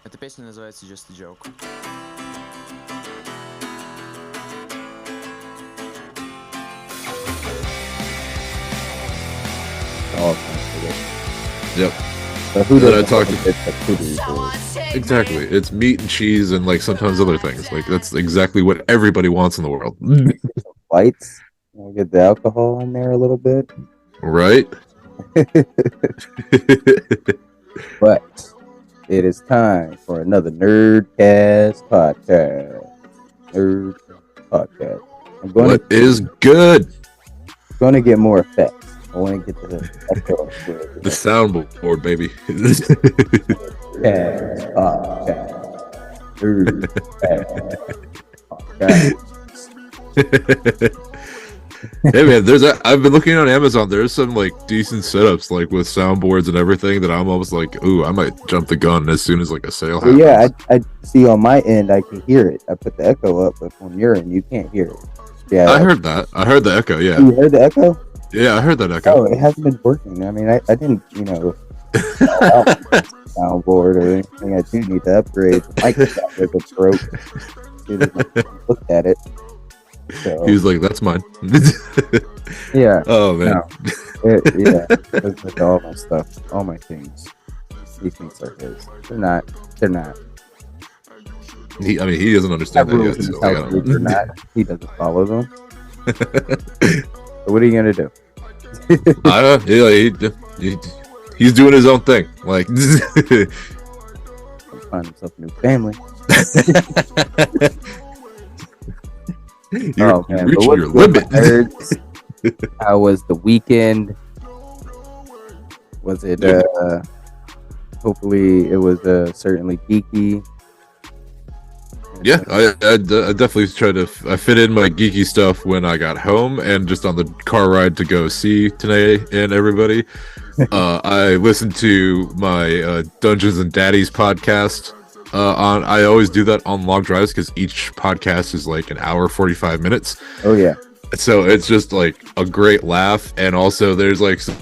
Эта песня называется Just a Joke. Yep. So who That I doesn't talked- want to get charcuterie board? Exactly. It's meat and cheese and like sometimes other things. Like that's exactly what everybody wants in the world. Lights. We'll get the alcohol in there a little bit. Right? But it is time for another Nerdcast podcast. I'm going What is good? to get more effects. I want to get the echo. The soundboard, baby. Hey man, I've been looking on Amazon. There's some like decent setups like with soundboards and everything that I'm almost like, ooh, I might jump the gun as soon as like a sale happens. Yeah, I see on my end I can hear it. I put the echo up, but on your end you can't hear it. Yeah, I heard that. I heard the echo. Yeah, You heard the echo? yeah, I heard that echo. Oh, it hasn't been working. I mean, I didn't, soundboard or anything. I do need to upgrade. The microphone was broke. Looked at it. So, He was like, "That's mine." yeah, Oh man, No. It's with all my stuff, all my things. He thinks are his. They're not. he doesn't understand Have that rules yet. in So his I house, gotta- they're not. He doesn't follow them. So what are you gonna do? I don't know. He's doing his own thing. Like, Find himself a new family. you're But reaching what's your good, limit. nerds? How was the weekend? Was it? Hopefully, it was certainly geeky. Yeah, I definitely tried to. I fit in my geeky stuff when I got home, and just on the car ride to go see Tanae and everybody. I listened to my Dungeons and Daddies podcast. I always do that on long drives because each podcast is like an hour 45 minutes. Oh yeah, So it's just like a great laugh, and also there's like some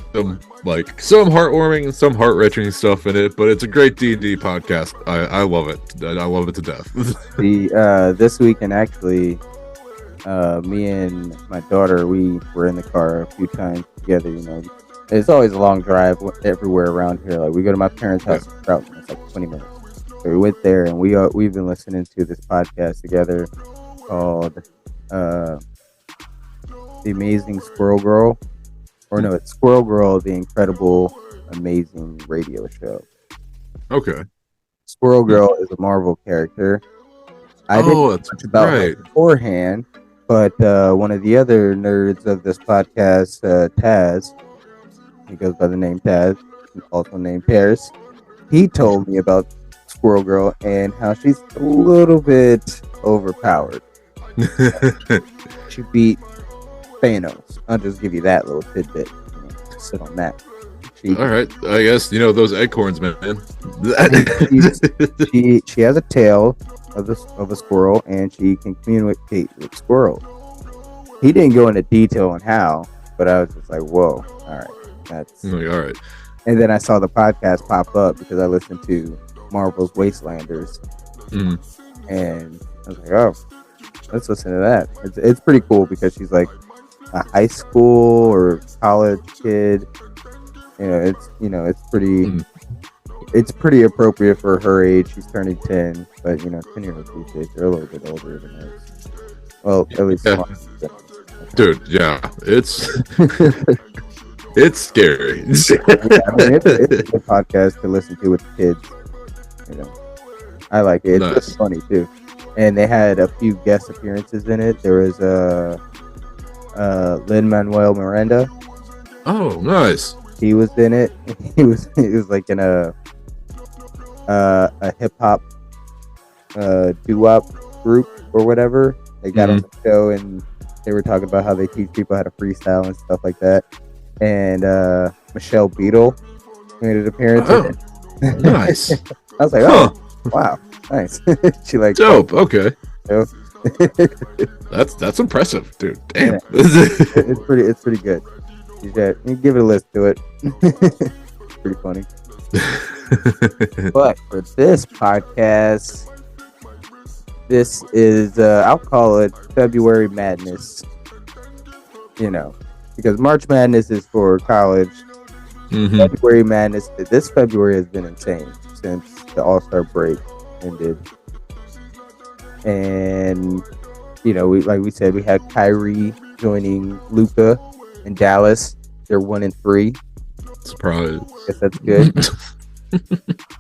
heartwarming and some heart-wrenching stuff in it. But it's a great D&D podcast. I love it. I love it to death. this weekend actually, me and my daughter, we were in the car a few times together. It's always a long drive everywhere around here. Like we go to my parents' house in Stroughton, it's like 20 minutes. So we went there, and we've been listening to this podcast together called The Amazing Squirrel Girl, or no, it's Squirrel Girl, the Incredible Amazing Radio Show. Okay. Squirrel Girl is a Marvel character. I didn't know much about her beforehand, but one of the other nerds of this podcast, Taz, he goes by the name Taz, also named Paris. He told me about Squirrel Girl and how she's a little bit overpowered. She beat Thanos. I'll just give you that little tidbit. Sit on that. All right, I guess those acorns, man. She has a tail of a squirrel, and she can communicate with squirrels. He didn't go into detail on how, but I was just like, whoa, all right, that's All right. And then I saw the podcast pop up because I listened to Marvel's Wastelanders, and I was like, oh, let's listen to that. It's pretty cool because she's like a high school or college kid. It's pretty. It's pretty appropriate for her age. She's turning 10, but 10-year-olds these days, they're a little bit older than us. Well, at least. Yeah. Dude, yeah, it's it's scary. It's a good podcast to listen to with the kids. I like it. It's Nice. just funny too. And they had a few guest appearances in it. There was Lin-Manuel Miranda. Oh, nice. He was in it. He was like in a hip hop doo-wop group or whatever. They got on the show and they were talking about how they teach people how to freestyle and stuff like that. And Michelle Beadle made an appearance. Oh, in it. nice. I was like, oh, wow, nice. She like Dope. Okay. It That's impressive, dude. Damn. Yeah. It's pretty good. You give it a listen to it. It's pretty funny. But for this podcast, this is I'll call it February Madness. You know, because March Madness is for college. Mm-hmm. February Madness. This February has been insane since the All-Star break ended, and you know, we said, we had Kyrie joining Luka in Dallas. They're 1-3. Surprise. Guess that's good.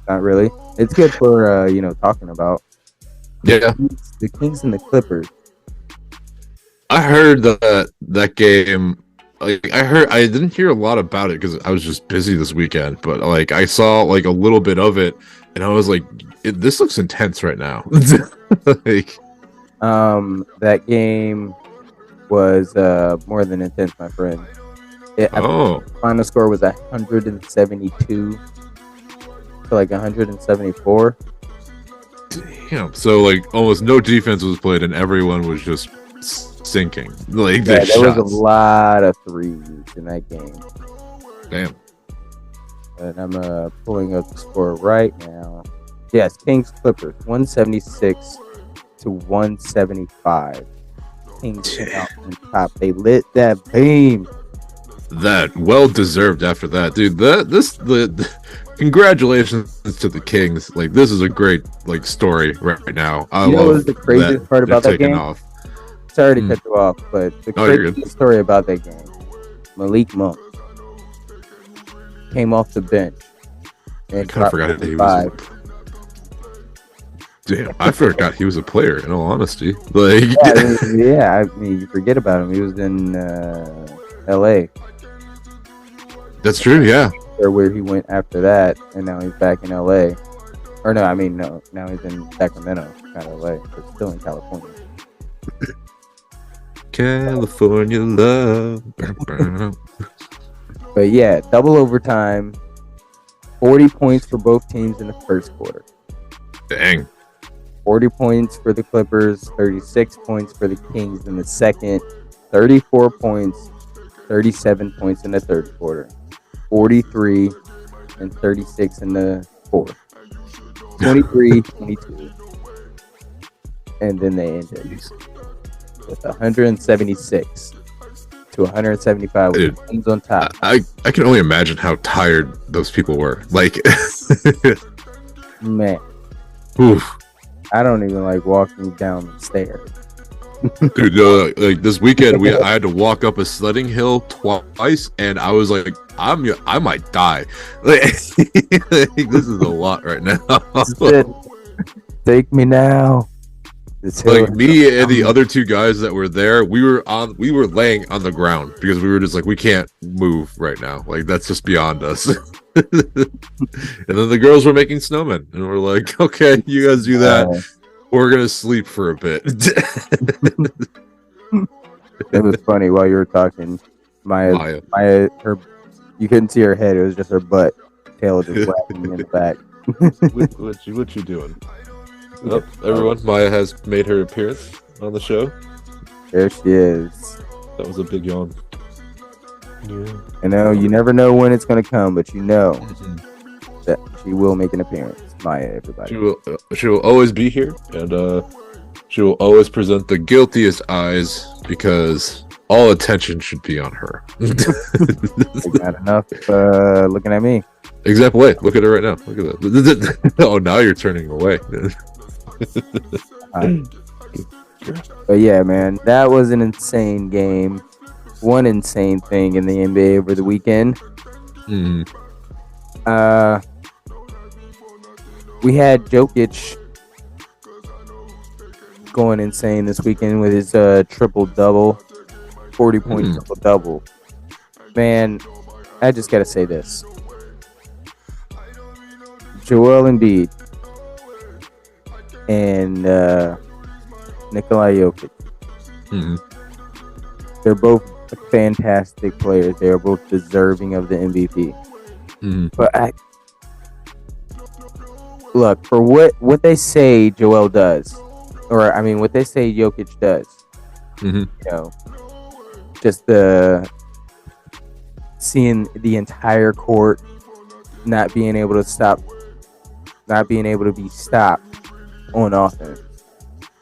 Not really. It's good for talking about. Yeah. The Kings and the Clippers. I heard that game. Like, I didn't hear a lot about it because I was just busy this weekend. But like, I saw like a little bit of it, and I was like, "This looks intense right now." Like, that game was more than intense, my friend. Final score was 172 to like 174. Damn. So like, almost no defense was played, and everyone was just sinking. Like, there was a lot of threes in that game. Damn. And I'm pulling up the score right now. Yes, Kings Clippers 176 to 175. Kings came out on top. They lit that beam. That well deserved after that, dude. Congratulations to the Kings. Like, this is a great like story right now. I love what the craziest part about that game? Off. Sorry to cut you off, but the craziest story about that game, Malik Monk came off the bench and I kind of forgot he was. Damn, I forgot he was a player. In all honesty, like, I mean, you forget about him. He was in L.A. That's true, yeah. Or where he went after that, and now he's back in L.A. Or no, now he's in Sacramento, not L.A., but still in California. California love. But yeah, double overtime, 40 points for both teams in the first quarter. Dang. 40 points for the Clippers, 36 points for the Kings in the second, 34 points, 37 points in the third quarter, 43 and 36 in the fourth, 23-22. And then they ended with 176 to 175 with the Kings on top. I can only imagine how tired those people were. Like, man. Oof. I don't even like walking down the stairs. Dude, like this weekend, I had to walk up a sledding hill twice, and I was like, I might die. Like, this is a lot right now. Take me now. Like, me and the other two guys that were there, we were laying on the ground because we were just like, we can't move right now. Like, that's just beyond us. And then the girls were making snowmen, and we're like, okay, you guys do that. We're gonna sleep for a bit. It was funny while you were talking. Maya, her, you couldn't see her head. It was just her butt, tail just wagging in the back. What you doing? Oh, everyone, Maya has made her appearance on the show. There she is. That was a big yawn. Yeah. I know you never know when it's going to come, but you know that she will make an appearance. Maya, everybody. She will always be here, and she will always present the guiltiest eyes because all attention should be on her. Not enough looking at me. Exactly. Wait, look at her right now. Look at that. Oh, now you're turning away. But yeah, man, that was an insane game. One insane thing in the NBA over the weekend. We had Jokic going insane this weekend with his triple-double, 40-point triple-double. Man, I just got to say this. Joel Embiid and Nikola Jokic. They're both fantastic players. They're both deserving of the MVP. But look, for what they say Joel does, or I mean, what they say Jokic does. Mm-hmm. You know, just the seeing the entire court not being able to be stopped on offense.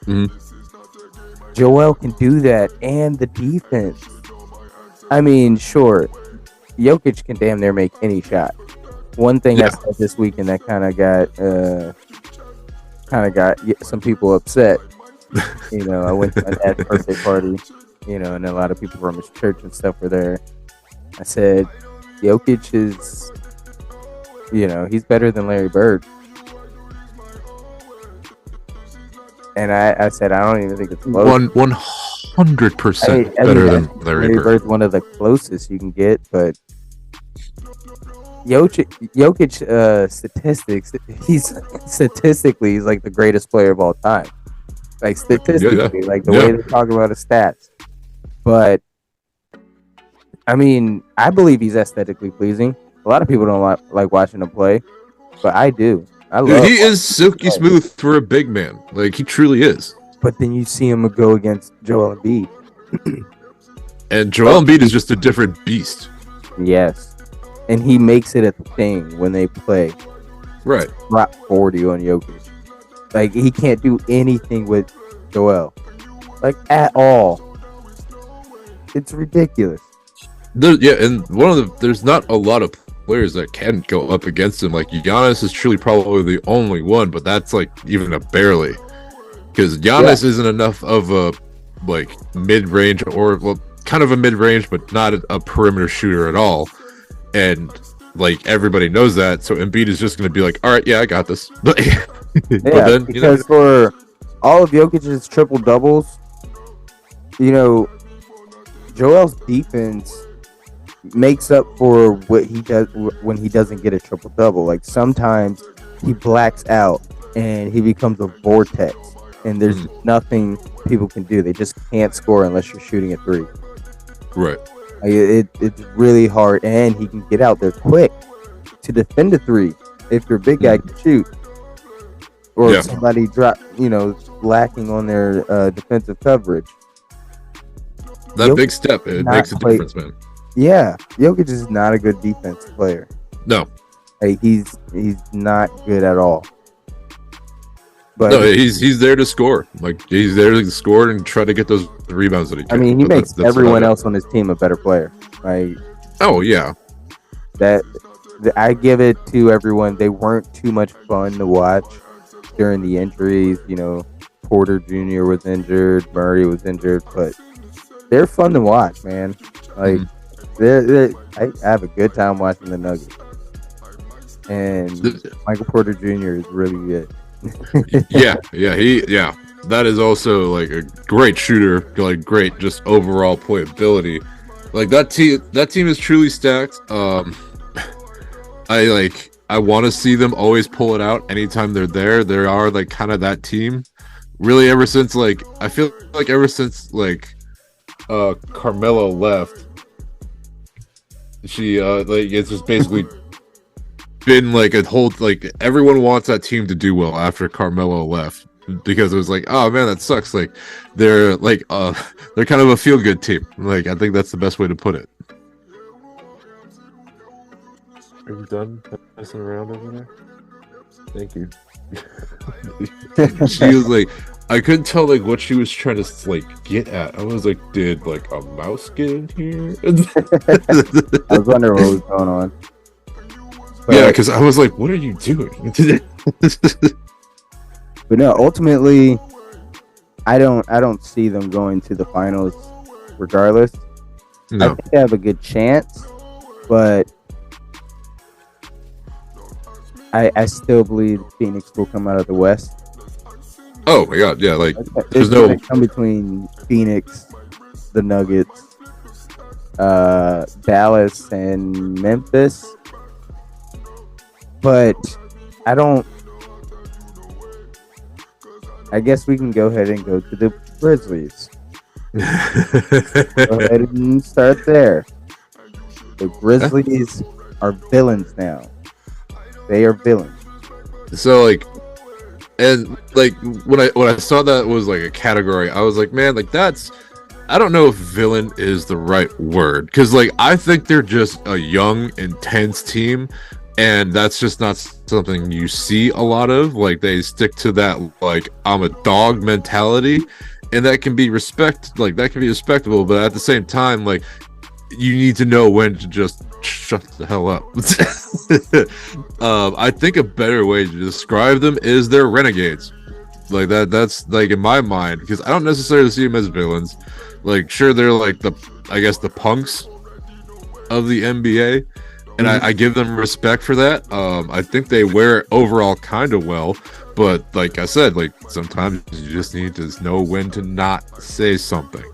Mm-hmm. Joel can do that, and the defense. I mean, sure, Jokic can damn near make any shot. One thing I said this weekend that kind of got some people upset. You know, I went to my dad's birthday party, you know, and a lot of people from his church and stuff were there. I said, Jokic is, you know, he's better than Larry Bird. And I said, I don't even think it's close. 100% better than Larry Bird. Bird's one of the closest you can get, but Jokic statistically, he's like the greatest player of all time. Like statistically, like the way they talk about his stats. But I mean, I believe he's aesthetically pleasing. A lot of people don't like watching him play, but I do. He is silky smooth for a big man. Like, he truly is. But then you see him go against Joel Embiid. And Joel Embiid is just a different beast. Yes. And he makes it a thing when they play. Right. Drop 40 on Jokic. Like, he can't do anything with Joel. Like, at all. It's ridiculous. There's not a lot of players that can go up against him. Like, Giannis is truly probably the only one, but that's like even a barely. Because Giannis isn't enough of a like mid-range or kind of a mid-range, but not a perimeter shooter at all. And like everybody knows that, so Embiid is just going to be like, "All right, yeah, I got this." But then, because for all of Jokic's triple doubles, you know, Joel's defense makes up for what he does when he doesn't get a triple double. Like sometimes he blacks out and he becomes a vortex, and there's nothing people can do. They just can't score unless you're shooting a three. Right. It's really hard, and he can get out there quick to defend a three if your big guy can shoot, or if somebody lacking on their defensive coverage. That Jokic big step, it makes a difference, man. Yeah, Jokic is not a good defensive player. No, he's not good at all. But no, he's there to score. Like, he's there to score and try to get those rebounds that he can. I mean, he makes everyone else on his team a better player. Like, oh yeah, I give it to everyone. They weren't too much fun to watch during the injuries. You know, Porter Jr. was injured, Murray was injured, but they're fun to watch, man. Like, I have a good time watching the Nuggets, and Michael Porter Jr. is really good. That is also like a great shooter, like great just overall playability. Like that team is truly stacked. I want to see them always pull it out anytime they're there. They are like kind of that team. Really, ever since Carmelo left, she it's just basically been like a whole, like, everyone wants that team to do well after Carmelo left, because it was like, oh man, that sucks. Like, they're kind of a feel good team. Like, I think that's the best way to put it. Are you done messing around over there? Thank you. She was like, I couldn't tell like what she was trying to like get at. I was like, did like a mouse get in here? I was wondering what was going on. But, yeah, because I was like, what are you doing? But no, ultimately, I don't see them going to the finals regardless. No. I think they have a good chance, but I still believe Phoenix will come out of the West. Oh my god, yeah, like there's no come between Phoenix, the Nuggets, Dallas, and Memphis. But I guess we can go ahead and go to the Grizzlies. Go ahead and start there. The Grizzlies are villains now. They are villains. So, like, And like when I saw that was like a category, I was like, man, like that's, I don't know if villain is the right word, because like I think they're just a young, intense team, and that's just not something you see a lot of. Like they stick to that like I'm a dog mentality, and that can be respectable, but at the same time, like you need to know when to just shut the hell up. I think a better way to describe them is they're renegades. Like that's like in my mind, because I don't necessarily see them as villains. Like sure, they're like I guess the punks of the NBA, and I give them respect for that. I think they wear it overall kind of well, but like I said, like sometimes you just need to know when to not say something.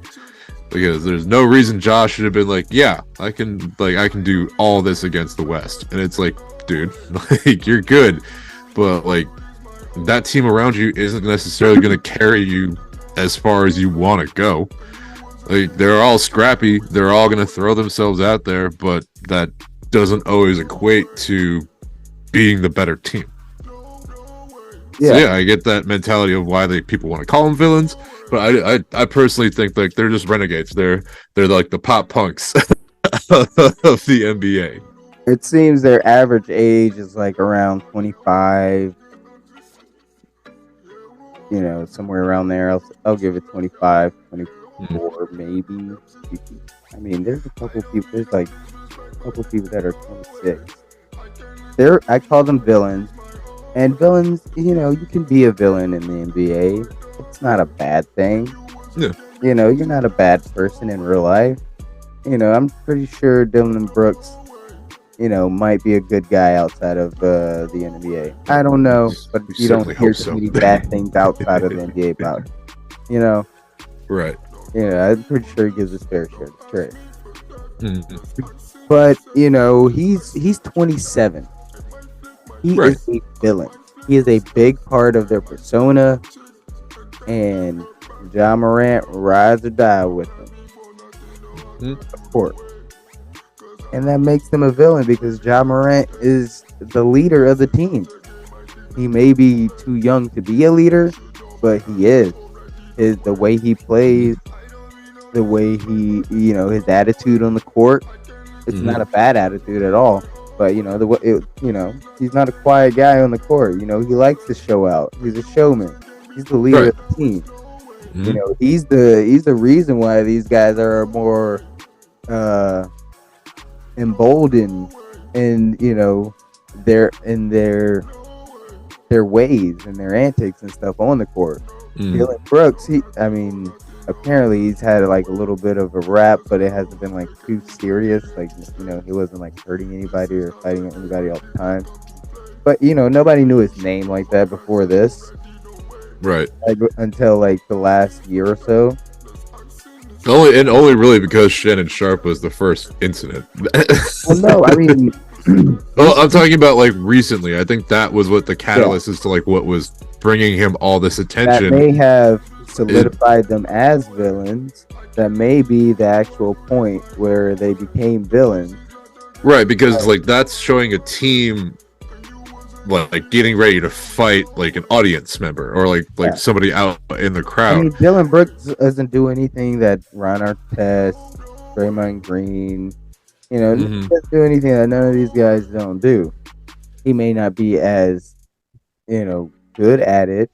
Because there's no reason Josh should have been like, yeah, I can do all this against the West. And it's like, dude, like you're good, but like that team around you isn't necessarily going to carry you as far as you want to go. Like they're all scrappy, they're all going to throw themselves out there, but that doesn't always equate to being the better team. Yeah, so yeah, I get that mentality of why people want to call them villains, but I personally think like they're just renegades. They're like the pop punks of the NBA. It seems their average age is like around 25. You know, somewhere around there. I'll give it 25, 24, maybe. I mean, there's a couple people. There's like a couple people that are 26. I call them villains. And villains, you know, you can be a villain in the NBA. It's not a bad thing. Yeah. You know, you're not a bad person in real life. You know, I'm pretty sure Dillon Brooks, you know, might be a good guy outside of the NBA. I don't know, but you don't hear too many bad things outside of the NBA about it. You know? Right. Yeah, I'm pretty sure he gives his fair share of credit. Mm-hmm. But, you know, he's 27. He is a villain. He is a big part of their persona, and Ja Morant rides or die with him, of course. And that makes him a villain because Ja Morant is the leader of the team. He may be too young to be a leader, but he is. The way he plays, the way he, you know, his attitude on the court, it's not a bad attitude at all. But you know, he's not a quiet guy on the court. You know, he likes to show out. He's a showman. He's the leader of the team. You know, he's the reason why these guys are more emboldened, and you know, their ways and their antics and stuff on the court. Dillon Brooks, apparently he's had like a little bit of a rap, but it hasn't been like too serious. Like, you know, he wasn't like hurting anybody or fighting anybody all the time. But you know, nobody knew his name like that before this, right? Like, until like the last year or so. Only really because Shannon Sharp was the first incident. Well, no, I mean, well, I'm talking about like recently. I think that was what the catalyst is to like what was bringing him all this attention. That may have solidified them as villains. That may be the actual point where they became villains. Right, because like that's showing a team like getting ready to fight like an audience member or like somebody out in the crowd. I mean, Dillon Brooks doesn't do anything that Ron Artest, Draymond Green, you know, doesn't do anything that none of these guys don't do. He may not be as, you know, good at it,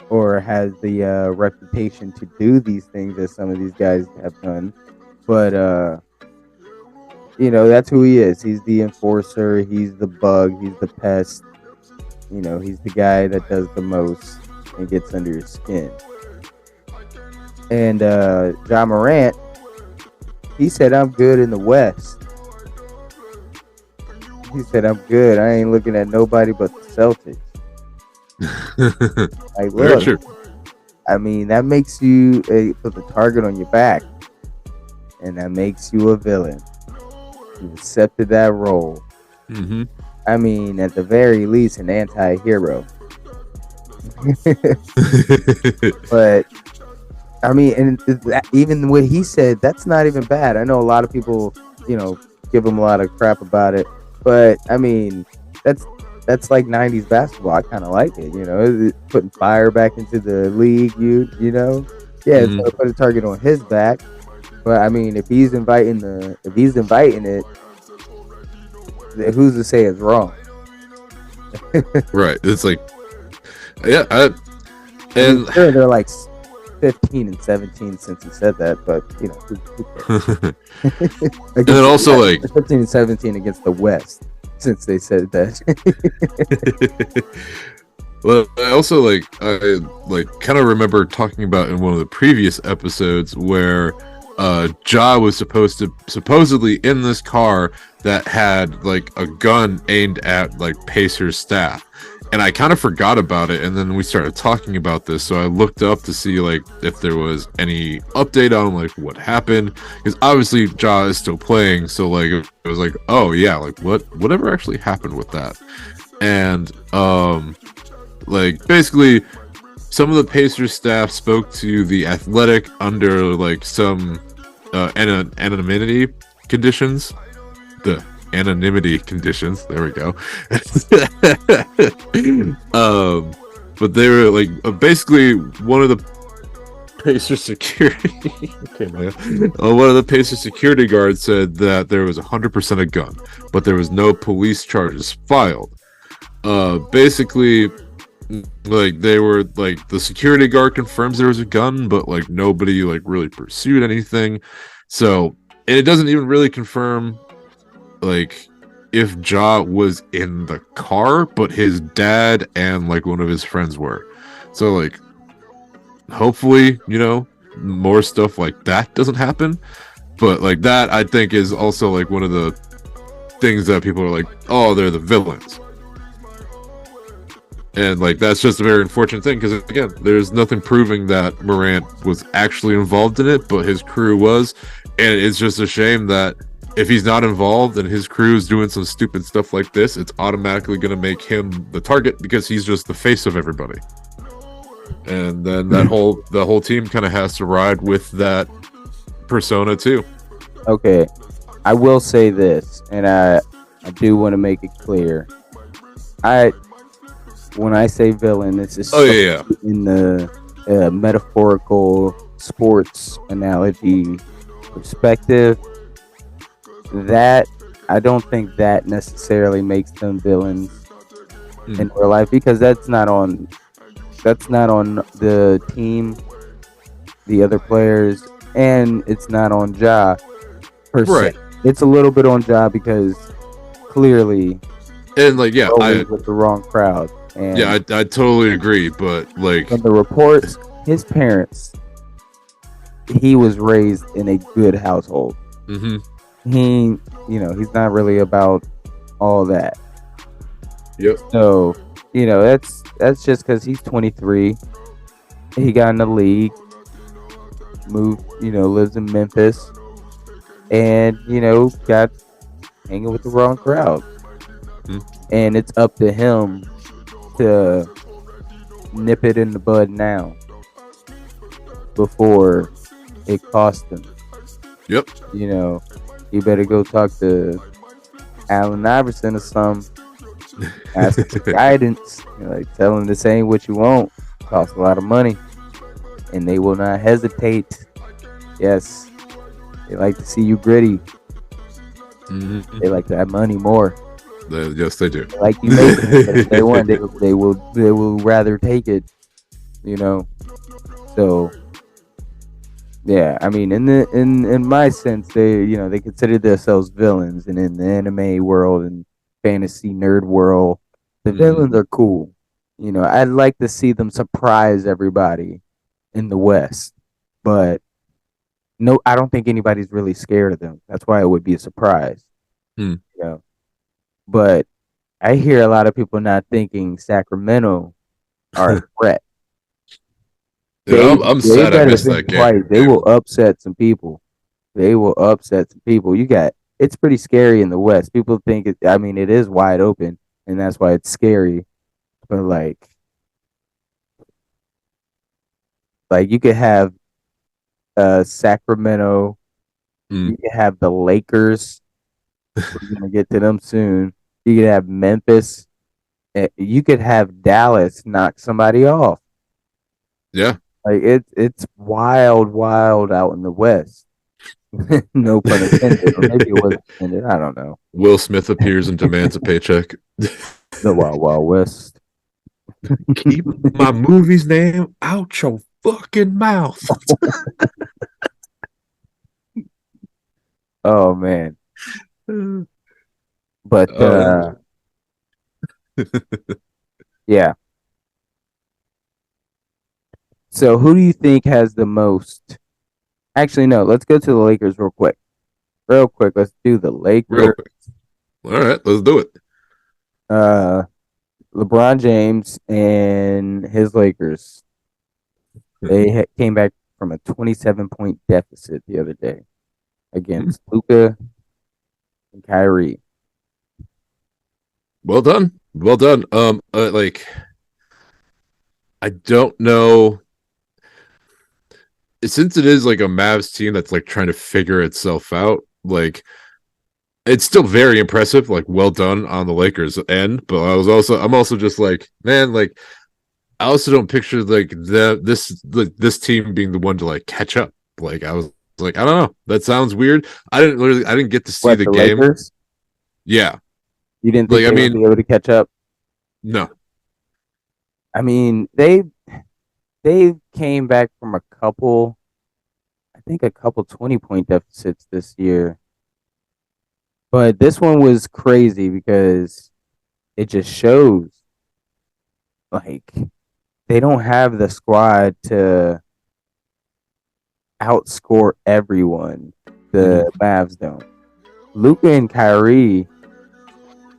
or has the reputation to do these things as some of these guys have done. But, you know, that's who he is. He's the enforcer. He's the bug. He's the pest. You know, he's the guy that does the most and gets under your skin. And Ja Morant, he said, I'm good in the West. He said, I'm good. I ain't looking at nobody but the Celtics. Like, look, sure. I mean, that makes you put the target on your back, and that makes you a villain. You accepted that role. I mean, at the very least, an anti-hero. But I mean, and even what he said, that's not even bad. I know a lot of people, you know, give him a lot of crap about it, but I mean, that's like '90s basketball. I kind of like it. Putting fire back into the league. Yeah, it's gonna put a target on his back. But I mean, if he's inviting it, then who's to say it's wrong? Right. It's like, yeah, and sure, they're like 15 and 17 since he said that, but and then also like 15 and 17 against the West since they said that. Well, I also I kind of remember talking about in one of the previous episodes where Ja was supposedly in this car that had like a gun aimed at like Pacers staff, and I kind of forgot about it, and then we started talking about this, so I looked up to see like if there was any update on like what happened, because obviously Ja is still playing, so like it was like, oh yeah, like whatever actually happened with that. And like basically some of the Pacers staff spoke to the Athletic under like some anonymity conditions. The anonymity conditions. There we go. But they were like basically one of the Pacers security. Okay, one of the Pacers security guards said that there was 100% a gun, but there was no police charges filed. Basically, like they were like the security guard confirms there was a gun, but like nobody like really pursued anything. So, and it doesn't even really confirm like if Ja was in the car, but his dad and like one of his friends were. So like hopefully, more stuff like that doesn't happen. But like that I think is also like one of the things that people are like, oh, they're the villains. And like that's just a very unfortunate thing, because again, there's nothing proving that Morant was actually involved in it, but his crew was. And it's just a shame that if he's not involved and his crew is doing some stupid stuff like this, it's automatically going to make him the target because he's just the face of everybody. And then the whole team kind of has to ride with that persona too. Okay, I will say this, and I do want to make it clear. When I say villain, it's just in the metaphorical sports analogy perspective. That I don't think that necessarily makes them villains in real life, because that's not on the team, the other players, and it's not on Ja per se. It's a little bit on Ja because clearly, and like with the wrong crowd. And I totally agree, but like from the reports, his parents, he was raised in a good household. Mm-hmm. He's not really about all that. Yep. So, that's just because he's 23. He got in the league, moved, lives in Memphis, and, got hanging with the wrong crowd. Mm-hmm. And it's up to him to nip it in the bud now before it costs him. Yep. You better go talk to Allen Iverson or something. Ask for guidance. Tell him this ain't what you want. Costs a lot of money, and they will not hesitate. Yes, they like to see you gritty. Mm-hmm. They like to have money more. Yes, they do. They like you make it. If they want, they will rather take it. So. Yeah, I mean, in my sense, they consider themselves villains, and in the anime world and fantasy nerd world, the villains are cool. I'd like to see them surprise everybody in the West, but no, I don't think anybody's really scared of them. That's why it would be a surprise. But I hear a lot of people not thinking Sacramento are a threat. I'm sad I missed that game. Right. They will upset some people. It's pretty scary in the West. People think it is wide open, and that's why it's scary. But like you could have Sacramento, you could have the Lakers. We're gonna get to them soon. You could have Memphis. you could have Dallas knock somebody off. Yeah. Like it's wild out in the West. No pun intended, or maybe it was intended. I don't know. Will Smith appears and demands a paycheck. The Wild West. Keep my movie's name out your fucking mouth. Oh man. But yeah. So who do you think has the most? Actually, no. Let's go to the Lakers real quick. Let's do the Lakers. All right, let's do it. LeBron James and his Lakers. They came back from a 27-point deficit the other day against Luka and Kyrie. Well done. Like, I don't know. Since it is like a Mavs team that's like trying to figure itself out, like it's still very impressive. Like, well done on the Lakers end. But I'm also just like, man, like I also don't picture like this team being the one to like catch up. Like I was like, I don't know. That sounds weird. I didn't get to see the game. Lakers? Yeah. You didn't think they would be able to catch up? No. I mean, they came back from a couple 20-point deficits this year. But this one was crazy because it just shows like they don't have the squad to outscore everyone. The Mavs don't. Luka and Kyrie,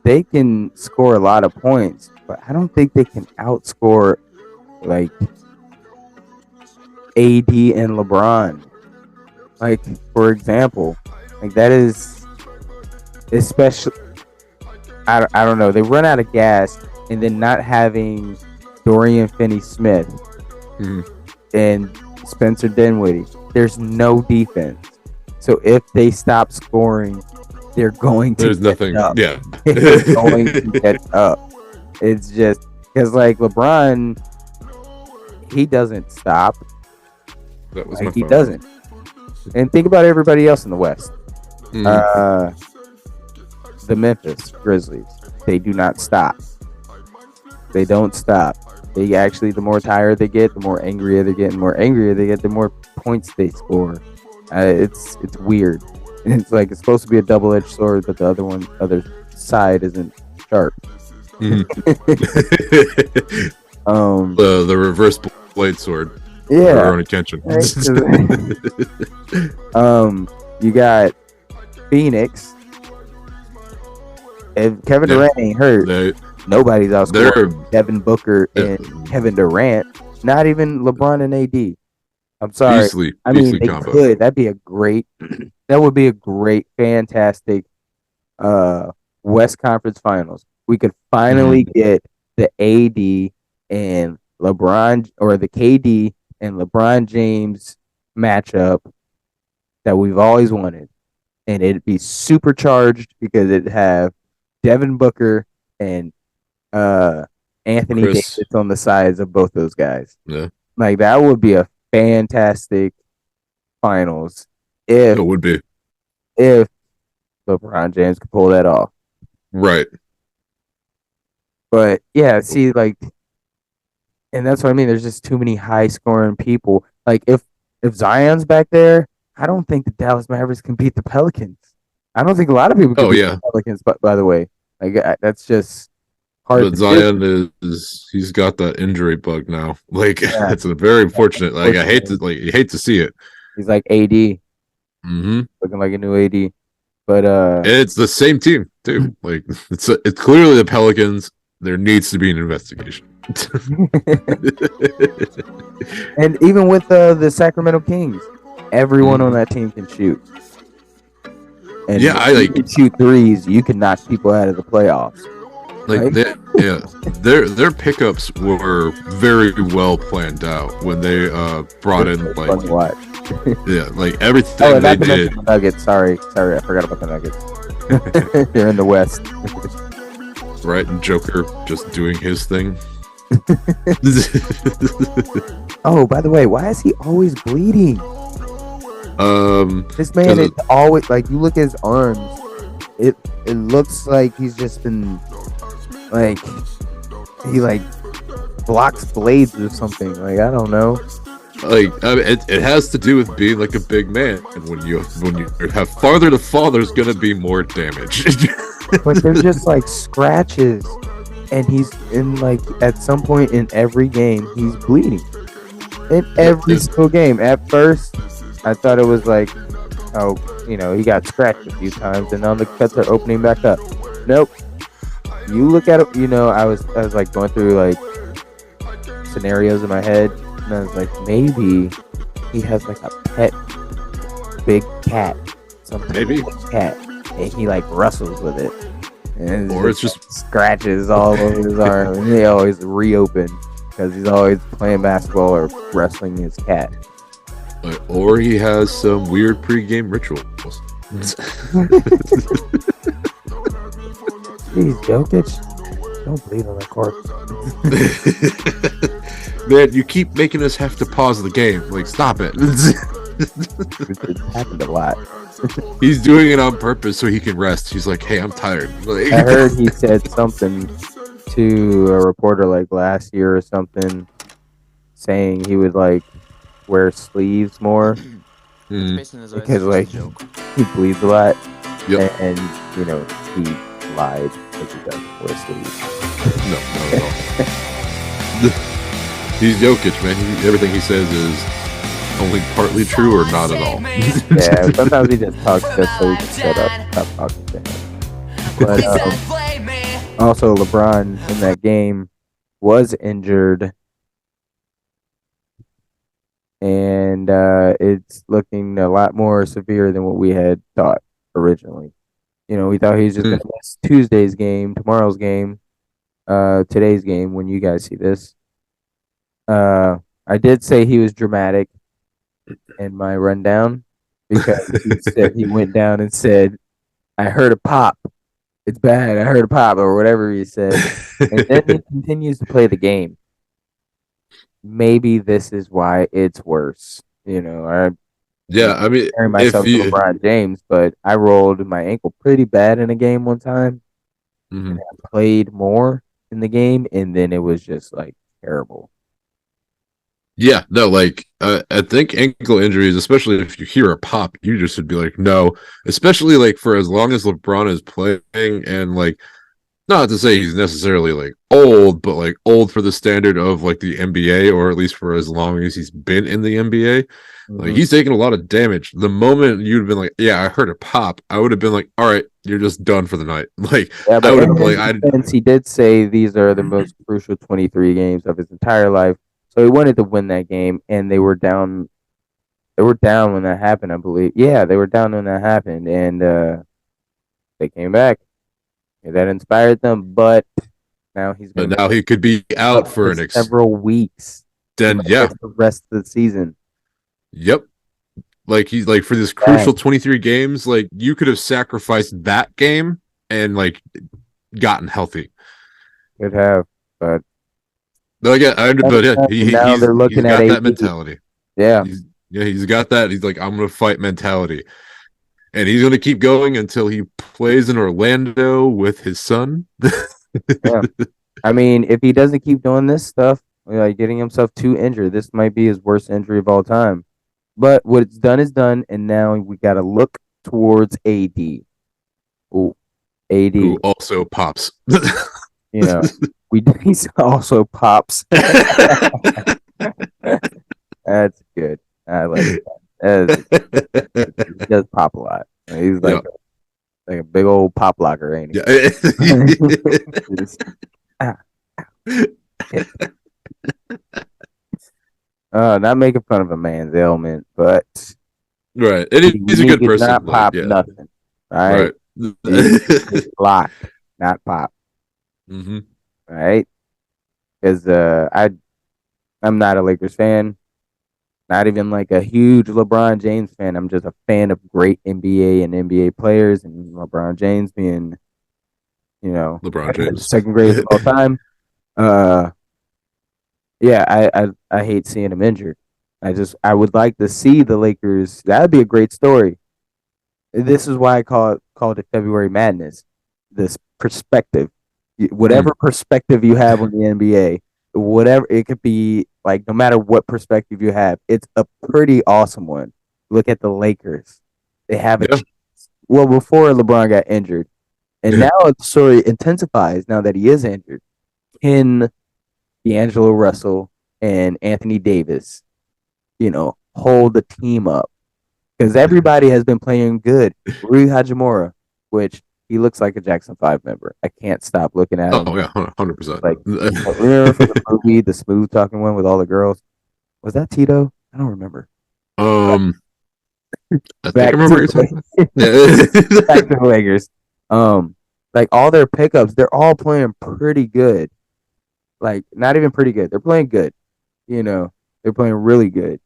they can score a lot of points, but I don't think they can outscore like AD and LeBron. Like, for example, like that is especially, I don't know, they run out of gas, and then not having Dorian Finney-Smith and Spencer Dinwiddie, there's no defense. So if they stop scoring, they're going to There's nothing. up. Yeah. They're going to catch up. It's just because like LeBron, he doesn't stop. That was Like, my he phone. doesn't. And think about everybody else in the West. The Memphis Grizzlies, they do not stop. They don't stop. They actually, the more tired they get, the more angrier they get, and the more angrier they get, the more points they score. It's weird. It's like it's supposed to be a double-edged sword, but the other side isn't sharp. The reverse blade sword. Yeah. For our own attention. You got Phoenix. If Kevin Durant ain't hurt, nobody's outscoring Devin Booker and Kevin Durant. Not even LeBron and AD. I'm sorry. I mean, they could. That would be a great, fantastic West Conference Finals. We could finally get the AD and LeBron, or the KD and LeBron James matchup that we've always wanted. And it'd be supercharged because it'd have Devin Booker and Anthony Davis on the sides of both those guys. Yeah. Like, that would be a fantastic finals it would be if LeBron James could pull that off. Right. But yeah, see, like, and that's what I mean. There's just too many high scoring people. Like, if Zion's back there, I don't think the Dallas Mavericks can beat the Pelicans. I don't think a lot of people can beat the Pelicans, but by the way, like, that's just hard. But Zion he's got that injury bug now. Like, it's a very unfortunate. Like, you hate to see it. He's like AD, looking like a new AD. But it's the same team too. Like, it's clearly the Pelicans. There needs to be an investigation. And even with the Sacramento Kings, everyone on that team can shoot. And if you can shoot threes, you can knock people out of the playoffs. Like, their pickups were very well planned out when they brought in, like, fun to watch. like everything they did. The Nuggets. Sorry, I forgot about the Nuggets. They're in the West. right? And Joker just doing his thing. Oh, by the way, why is he always bleeding? This man is always like, you look at his arms, it looks like he's just been like, he like blocks blades or something. Like, I don't know. Like, I mean, it has to do with being like a big man, and when you have farther to fall, there's gonna be more damage. But they're just like scratches, and he's in like, at some point in every game he's bleeding. In every single game. At first, I thought it was like, oh, he got scratched a few times, and now the cuts are opening back up. Nope. You look at it, I was like going through like scenarios in my head, and I was like, maybe he has like a pet big cat, something. Maybe cat, and he like wrestles with it, and or it's just scratches all over his arm, and they always reopen because he's always playing basketball or wrestling his cat. Or he has some weird pre-game rituals. Jeez, Jokic, don't bleed on the court. Man, you keep making us have to pause the game. Like, stop it. It happened a lot. He's doing it on purpose so he can rest. He's like, hey, I'm tired. Like, I heard he said something to a reporter like last year or something, saying he would like wear sleeves more because like he bleeds a lot. Yep. And he lied because he doesn't wear sleeves. No, not at all. He's Jokic, man. Everything he says is only partly true or not at all. Yeah, sometimes he just talks just so he can shut up and stop talking to him. But also, LeBron in that game was injured, and it's looking a lot more severe than what we had thought originally. We thought he was just going to miss Tuesday's game, tomorrow's game, today's game when you guys see this. I did say he was dramatic in my rundown because he said he went down and said, I heard a pop. It's bad. I heard a pop, or whatever he said. And then he continues to play the game. Maybe this is why it's worse. I mean, comparing myself to LeBron James, but I rolled my ankle pretty bad in a game one time. Mm-hmm. And I played more in the game, and then it was just like terrible. Yeah, no, like I think ankle injuries, especially if you hear a pop, you just would be like, no. Especially like for as long as LeBron is playing, and like, not to say he's necessarily like old, but like old for the standard of like the NBA, or at least for as long as he's been in the NBA. Mm-hmm. Like, he's taken a lot of damage. The moment you'd have been like, yeah, I heard a pop, I would have been like, all right, you're just done for the night. Like, yeah, but I would have been like, he did say these are the most crucial 23 games of his entire life. So he wanted to win that game, and they were down. They were down when that happened, I believe. Yeah, they were down when that happened, and they came back. And that inspired them, but now he's. But now he could be out for several weeks. Then the rest of the season. Yep. Like, he's like, for this crucial 23 games, like, you could have sacrificed that game and like gotten healthy. Could have, but. No, yeah, he's got that mentality. Yeah, he's got that. He's like, I'm gonna fight mentality, and he's gonna keep going until he plays in Orlando with his son. Yeah, I mean, if he doesn't keep doing this stuff, like getting himself too injured, this might be his worst injury of all time. But what it's done is done, and now we got to look towards AD. Ooh, AD who also pops. He's also pops. That's good. I like that. He does pop a lot. He's like a big old pop locker, ain't he? Not making fun of a man's ailment, but right. He's a good person. Not pop nothing. Right. Lock, not pop. Mm-hmm. Right, because I'm not a Lakers fan, not even like a huge LeBron James fan. I'm just a fan of great NBA and NBA players, and LeBron James being You know, LeBron James, second greatest of all time. Yeah, I hate seeing him injured. I would like to see the Lakers. That'd be a great story. This is why I called it February Madness. This perspective, whatever perspective you have on the NBA, whatever it could be, like no matter what perspective you have, it's a pretty awesome one. Look at the Lakers; they have a chance. Well before LeBron got injured, and now the story intensifies now that he is injured. Can D'Angelo Russell and Anthony Davis, hold the team up? Because everybody has been playing good. Rui Hachimura, which he looks like a Jackson 5 member. I can't stop looking at him. Oh, yeah, 100%. Like, remember from the movie, the smooth talking one with all the girls? Was that Tito? I don't remember. I think I remember what you're talking about. Back to the Lakers. Like all their pickups, they're all playing pretty good. Like, not even pretty good. They're playing good. They're playing really good.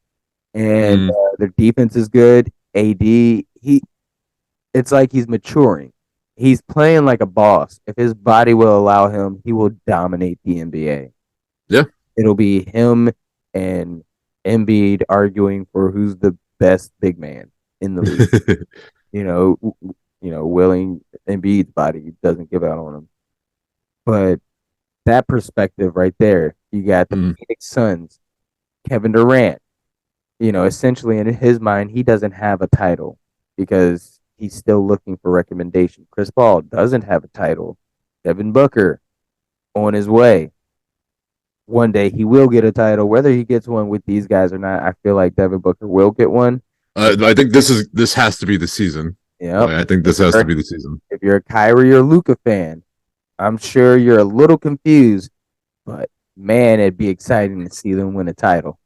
And their defense is good. AD, it's like he's maturing. He's playing like a boss. If his body will allow him, he will dominate the NBA. Yeah. It'll be him and Embiid arguing for who's the best big man in the league. Willing Embiid's body doesn't give out on him. But that perspective right there, you got the Phoenix Suns, Kevin Durant. Essentially in his mind, he doesn't have a title because he's still looking for recommendation. Chris Paul doesn't have a title. Devin Booker on his way. One day he will get a title. Whether he gets one with these guys or not, I feel like Devin Booker will get one. I think this has to be the season. Yeah, I think this has to be the season. If you're a Kyrie or Luka fan, I'm sure you're a little confused, but man, it'd be exciting to see them win a title.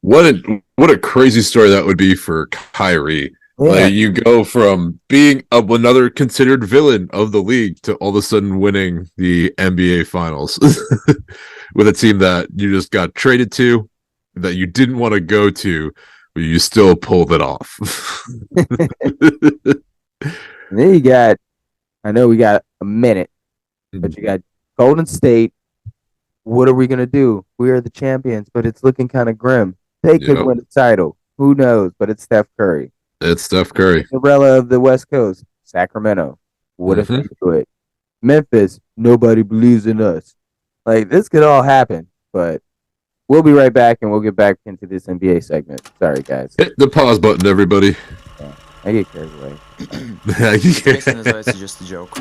What a crazy story that would be for Kyrie. Yeah. Like, you go from being another considered villain of the league to all of a sudden winning the NBA Finals with a team that you just got traded to, that you didn't want to go to, but you still pulled it off. And then I know we got a minute, but you got Golden State. What are we going to do? We are the champions, but it's looking kind of grim. They could win the title. Who knows? But it's Steph Curry. It's Steph Curry. Cinderella of the West Coast, Sacramento. What if they do it? Memphis, nobody believes in us. Like, this could all happen, but we'll be right back, and we'll get back into this NBA segment. Sorry, guys. Hit the pause button, everybody. Yeah, I get carried away. Это, песня называется Just a Joke.